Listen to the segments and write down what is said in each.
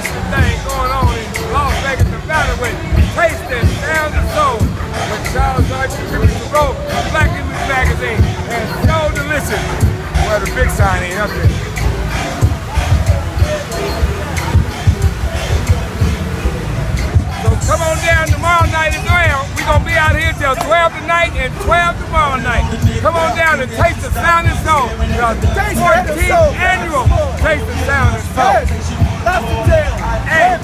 magnificent thing going on in Las Vegas, Nevada with Taste and Sound and Soul with Charles Lloyd contributing to Tureaud of Black English Magazine. And so delicious. Well, the big sign ain't up there. So come on down tomorrow night as well. We're going to be out here till 12 tonight and 12 tomorrow night. Come on down and taste the sound and soul. The 14th annual Taste the Sound and Soul. And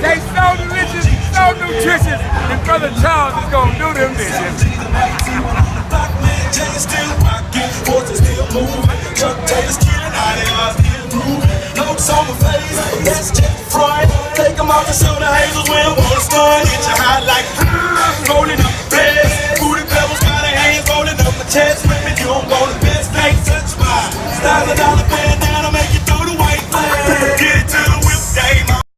they so delicious, so nutritious, and Brother Charles is going to do them dishes. Still rocking, horses still moving, Chuck Taylor's killing, how they are still moving. Notes on my face, that's just fried. Take them off and show the hazels when I'm on the stun. Get you hot like